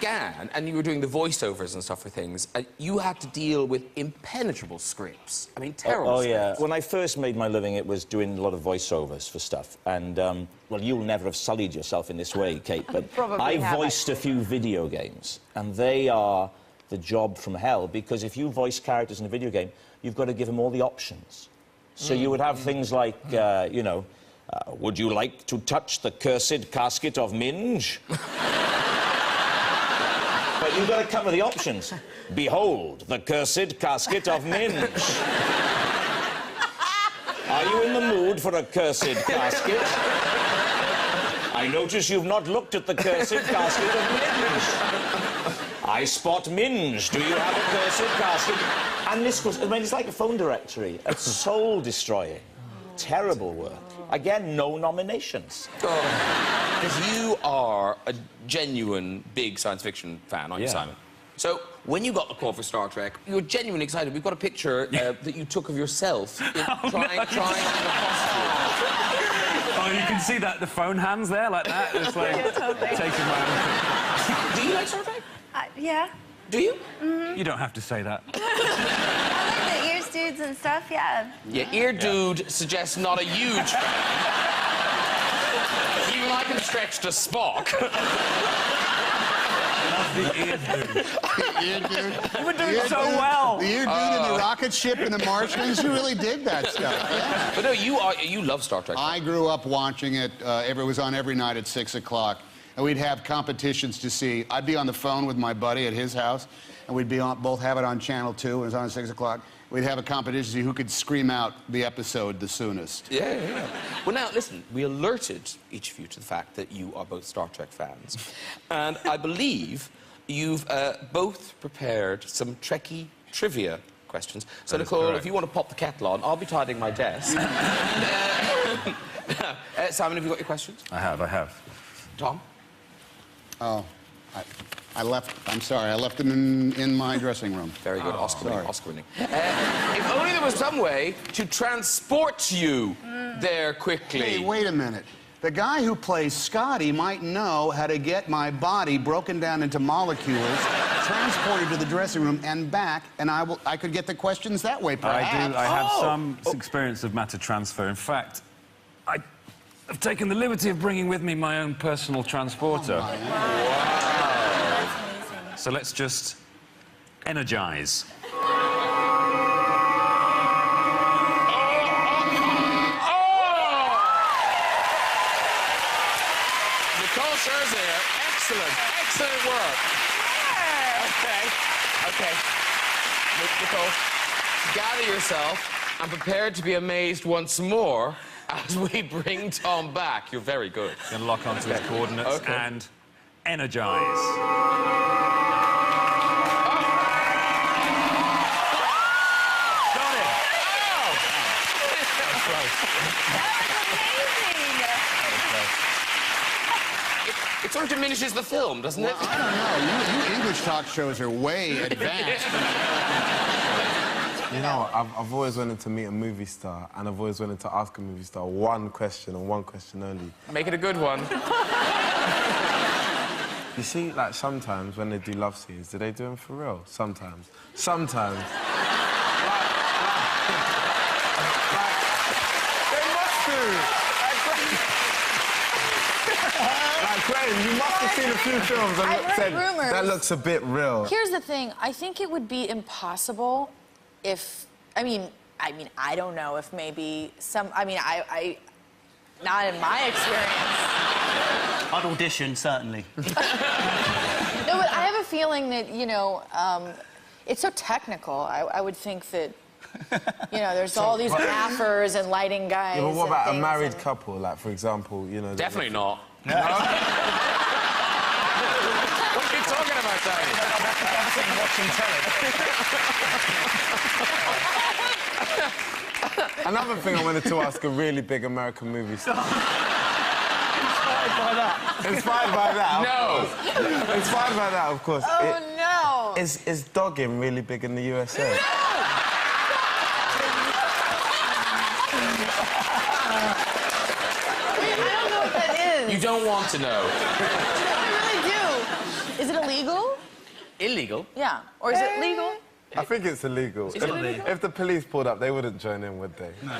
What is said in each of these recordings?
began, and you were doing the voiceovers and stuff for things, you had to deal with impenetrable scripts. I mean, terrible scripts. Yeah. When I first made my living, it was doing a lot of voiceovers for stuff. And, well, you'll never have sullied yourself in this way, Kate, but I voiced a few video games, and they are the job from hell, because if you voice characters in a video game, you've got to give them all the options. So you would have things like, you know, would you like to touch the cursed casket of Minge? But you've got to cover the options. Behold, the cursed casket of Minge. Are you in the mood for a cursed casket? I notice you've not looked at the cursed casket of Minge. I spot Minge. Do you have a cursed casket? And this goes, I mean, it's like a phone directory. It's soul-destroying. Terrible work. Again, no nominations. Because you are a genuine big science fiction fan, aren't you, Simon? So, when you got the call for Star Trek, you were genuinely excited. We've got a picture that you took of yourself trying on the costume. Oh, you can see that, the phone hands there, like that. It's like taking my own. Do you like Star Trek? Yeah. Do you? Mm-hmm. You don't have to say that. I like the ears dudes and stuff, yeah. Yeah, ear dude suggests not a huge fan. Even I can stretch to Spock. The ear dude. Ear dude. You were doing so well. The ear dude and the rocket ship and the Martians, you really dig that stuff. Yeah. But no, you love Star Trek. I grew up watching it. It was on every night at 6 o'clock. And we'd have competitions to see. I'd be on the phone with my buddy at his house, and we'd be both have it on Channel 2, and it was on at 6 o'clock. We'd have a competition to see who could scream out the episode the soonest. Yeah. Well, now, listen, we alerted each of you to the fact that you are both Star Trek fans. And I believe you've both prepared some Trekkie trivia questions. So, Nicole, if you want to pop the kettle on, I'll be tidying my desk. Simon, have you got your questions? I have. Tom? Oh, I left. I'm sorry. I left them in my dressing room. Very good. Oscar winning. If only there was some way to transport you there quickly. Hey, wait a minute. The guy who plays Scotty might know how to get my body broken down into molecules, transported to the dressing room and back, and I could get the questions that way, perhaps. I have some experience of matter transfer. In fact, I've taken the liberty of bringing with me my own personal transporter. Oh, wow. So let's just energize. Nicole Scherzinger, excellent work. Okay. Nicole, gather yourself. I'm prepared to be amazed once more as we bring Tom back. You're very good. Going to lock onto his coordinates and energize. Got it! That was amazing! It sort of diminishes the film, doesn't it? I don't know. You English talk shows are way advanced. You know, I've always wanted to meet a movie star, and I've always wanted to ask a movie star one question and one question only. Make it a good one. You see, like, sometimes when they do love scenes, do they do them for real? Sometimes. Sometimes. They must do! Like, Graham, you must have seen a few films and said, that looks a bit real. Here's the thing. I think it would be impossible if... I mean, I don't know if maybe some... I mean, not in my experience. I'd audition, certainly. No, but I have a feeling that, you know, it's so technical. I would think that, you know, there's all these gaffers and lighting guys. Yeah, but what about a married couple? Like, for example, you know... Definitely not. No? What are you talking about, Danny? Watching telly. Another thing I wanted to ask a really big American movie star. Inspired by that. Inspired by that? No. Inspired by that, of course. Oh, no. Is dogging really big in the USA? Wait, I don't know what that is. You don't want to know. I really do. Is it illegal? Illegal? Yeah. Or is it legal? I think it's illegal. Is it illegal? If the police pulled up, they wouldn't join in, would they? No.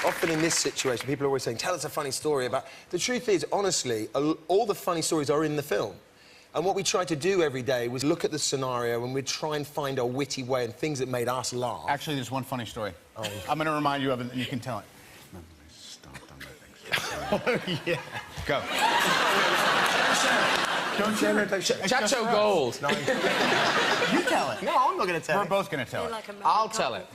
Often in this situation, people are always saying, tell us a funny story about... The truth is, honestly, all the funny stories are in the film. And what we tried to do every day was look at the scenario and we'd try and find a witty way and things that made us laugh. Actually, there's one funny story. Oh. I'm going to remind you of it, and you can tell it. Yeah. Go. Don't share it. Chacho Gold. No, you tell it. No, I'm not going to tell We're it. both going to tell it. Like a I'll tell it.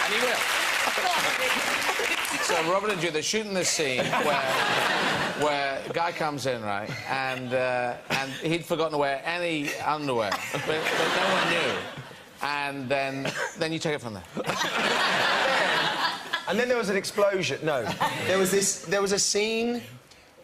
And he will. So Robert and Jude, they're shooting this scene where a guy comes in, right, and he'd forgotten to wear any underwear, but no one knew. And then you take it from there. And then there was an explosion. No, there was a scene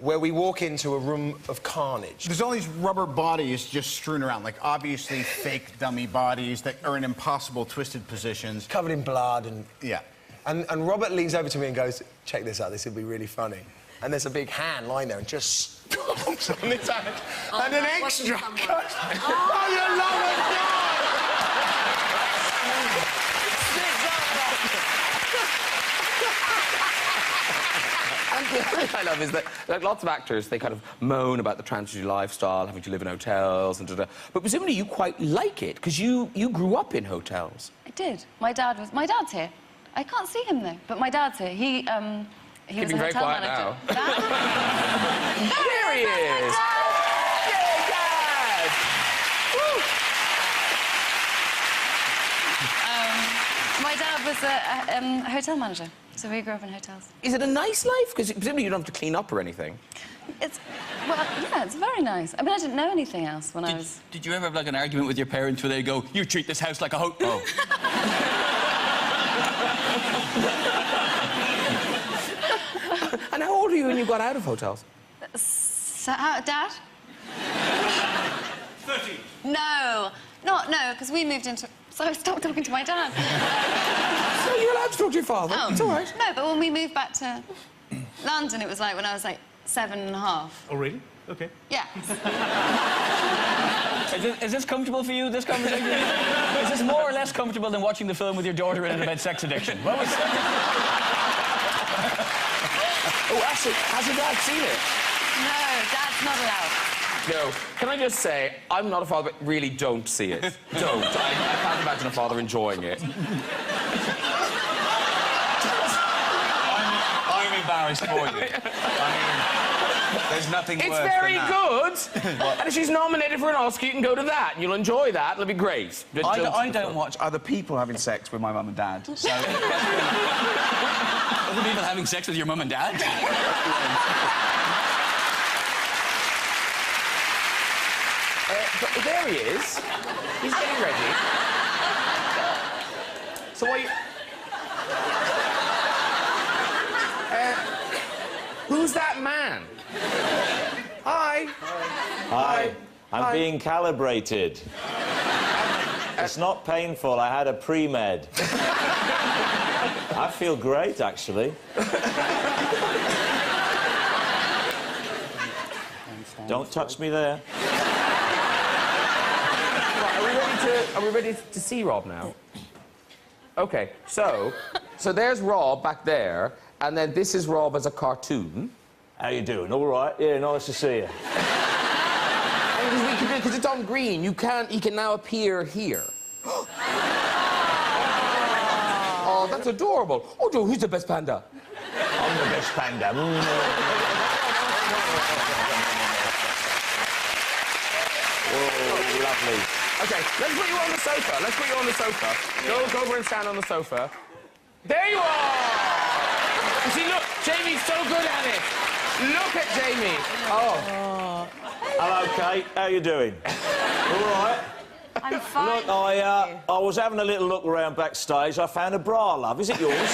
where we walk into a room of carnage. There's all these rubber bodies just strewn around, like obviously fake dummy bodies that are in impossible twisted positions. Covered in blood and... Yeah. And Robert leans over to me and goes, check this out, this would be really funny. And there's a big hand lying there and just stomps on his hand. And an extra goes, oh, you love it, God! And the other thing I love is that, like, lots of actors, they kind of moan about the transition lifestyle, having to live in hotels and da-da. But presumably you quite like it, because you grew up in hotels. I did. My dad's here. I can't see him, though, but my dad's here. He was a very hotel quiet manager. now. There he is! Yay, Dad! Woo! My dad was a hotel manager, so we grew up in hotels. Is it a nice life? Because presumably you don't have to clean up or anything. Well, yeah, it's very nice. I mean, I didn't know anything else when I was... Did you ever have, like, an argument with your parents where they go, you treat this house like a hotel? And how old were you when you got out of hotels? Dad? 13. No, because we moved into... So I stopped talking to my dad. So you're allowed to talk to your father. Oh. It's all right. No, but when we moved back to London, it was like when I was like 7.5. Oh, really? OK. Yeah. Is this comfortable for you, this conversation? Is this more or less comfortable than watching the film with your daughter in it about sex addiction? What was... Oh, actually, has your dad seen it? No, Dad's not allowed. No. Can I just say, I'm not a father, but really don't see it. Don't. I can't imagine a father enjoying it. I'm embarrassed for you. I mean, there's nothing worse than It's very that. good. And if she's nominated for an Oscar, you can go to that. And you'll enjoy that. It'll be great. I don't watch other people having sex with my mum and dad. So... Other people having sex with your mum and dad? But there he is. He's getting ready. So what you... who's that man? Hi. Hi. I'm being calibrated. It's not painful. I had a pre-med. I feel great, actually. Don't touch me there. Are we ready to see Rob now? OK, so there's Rob back there, and then this is Rob as a cartoon. How you doing? All right? Yeah, nice to see you. Because it's on green, he can now appear here. Oh, that's adorable. Oh, Joe, who's the best panda? I'm the best panda. Oh, lovely. OK, let's put you on the sofa. Let's put you on the sofa. Go over and stand on the sofa. There you are! You see, look, Jamie's so good at it. Look at Jamie. Oh. Hello, Kate. How you doing? All right? I'm fine. Look, I was having a little look around backstage. I found a bra, love. Is it yours? OK,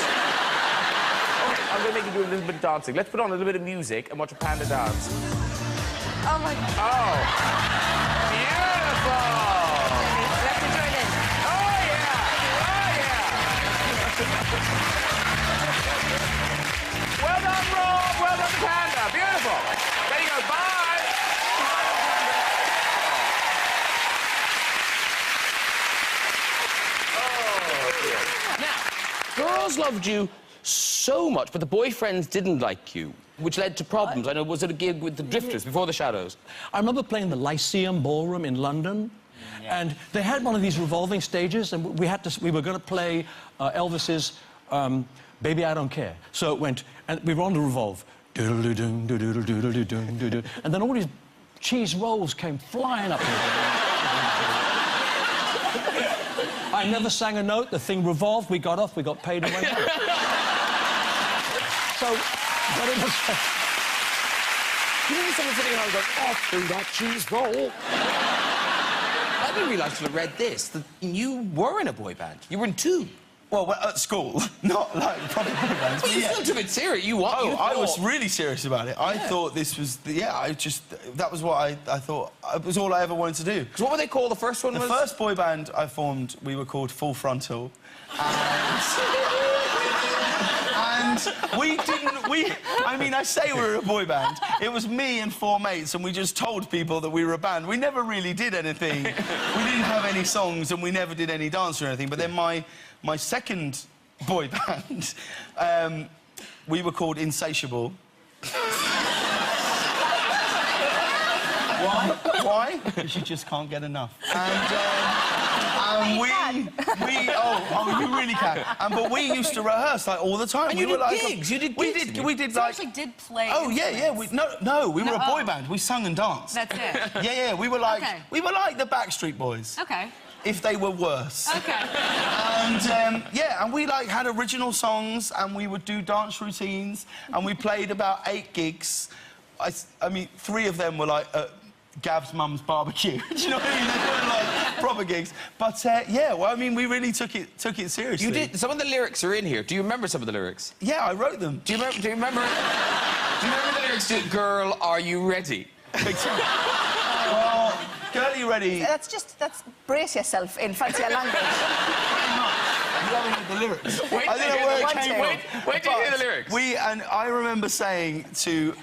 I'm going to make you do a little bit of dancing. Let's put on a little bit of music and watch a panda dance. Oh, my God. Oh. Beautiful. Let me join in. Oh! Girls loved you so much, but the boyfriends didn't like you, which led to problems. I know, was it a gig with the Drifters before the Shadows? I remember playing the Lyceum Ballroom in London, and they had one of these revolving stages, and we were going to play Elvis's Baby I Don't Care. So it went, and we were on the revolve. Doodle-doo-doom, doodle-doo-doodle-doo, doodle-doo. And then all these cheese rolls came flying up here. I never sang a note, the thing revolved, we got off, we got paid and went home. So, but it was... You know someone sitting around going, oh, through that cheese roll. I didn't realise till I read this, that you were in a boy band. You were in two. Well, at school, not like proper boy bands. Well, you still took it serious. I was really serious about it. I thought this was... that was what I thought... It was all I ever wanted to do. So what were they called? The first one was... The first boy band I formed, we were called Full Frontal. And we didn't... I mean, I say we were a boy band. It was me and four mates, and we just told people that we were a band. We never really did anything. We didn't have any songs, and we never did any dance or anything. But then my second boy band, we were called Insatiable. Why? Why? Because you just can't get enough. And you really can. But we used to rehearse like all the time. And you did gigs. You did gigs. We did so like... actually did play. Oh yeah. We were a boy band. We sung and danced. That's it. Yeah. We were like the Backstreet Boys. Okay. If they were worse. Okay. And and we like had original songs, and we would do dance routines, and we played about 8 gigs. I mean, 3 of them were like Gav's mum's barbecue. Do you know what I mean? They weren't like proper gigs. But well, I mean, we really took it seriously. You did. Some of the lyrics are in here. Do you remember some of the lyrics? Yeah, I wrote them. Do you remember the lyrics to "Girl, Are You Ready"? Well, Girl, Are You Ready? That's brace yourself in fancy language. You haven't heard the lyrics. Wait till you hear the lyrics. I remember saying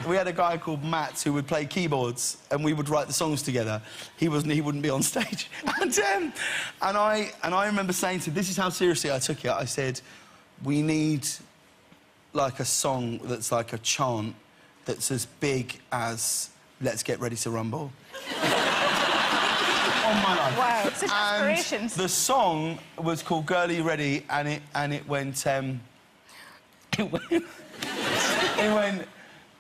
we had a guy called Matt who would play keyboards, and we would write the songs together. He wouldn't be on stage. And I remember saying to him, this is how seriously I took it. I said, we need like a song that's like a chant that's as big as Let's Get Ready to Rumble. On my life. Wow, such aspirations. The song was called Girl, Are You Ready? And it went,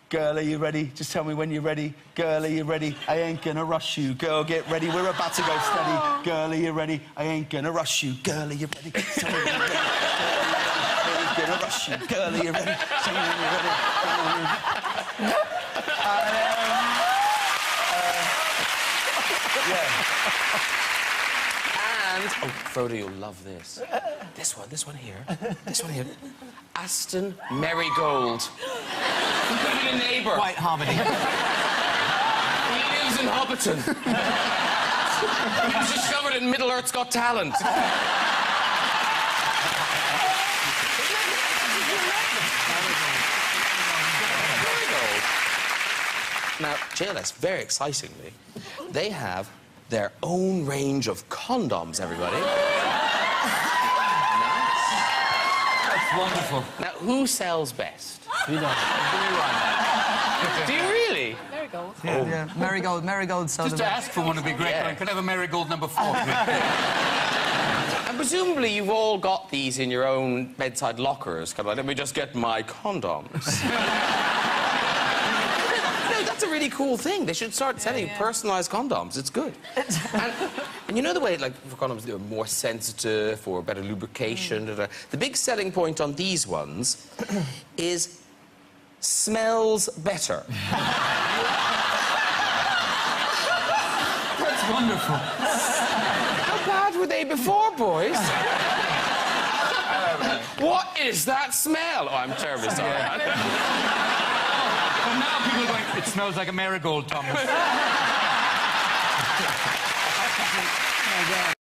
Girl, are you ready? Just tell me when you're ready. Girl, are you ready? I ain't gonna rush you. Girl, get ready. We're about to go steady. Girl, are you ready? I ain't gonna rush you. Girl, are you ready? Tell me when you're ready. I ain't gonna rush you. Girl, are you ready? Tell me when you're ready. And Frodo, you'll love this. This one here. Aston Marigold. He could be a neighbour. White Harmony. He lives in Hobbiton. He was discovered in Middle Earth's Got Talent. Now, JLS, very excitingly, they have their own range of condoms, everybody. Nice. That's wonderful. Now, who sells best? We don't. Do you really? Marigold. Yeah. Marigold sells. Just to ask for one would be great. Yeah. I could have a marigold number 4. And presumably you've all got these in your own bedside lockers. Kind of like, let me just get my condoms. That's a really cool thing. They should start selling personalised condoms. It's good. And you know the way, like, for condoms, they're more sensitive for better lubrication. The big selling point on these ones is smells better. That's wonderful. How bad were they before, boys? What is that smell? Oh, I'm terribly sorry. And now people are going, it smells like a marigold, Thomas.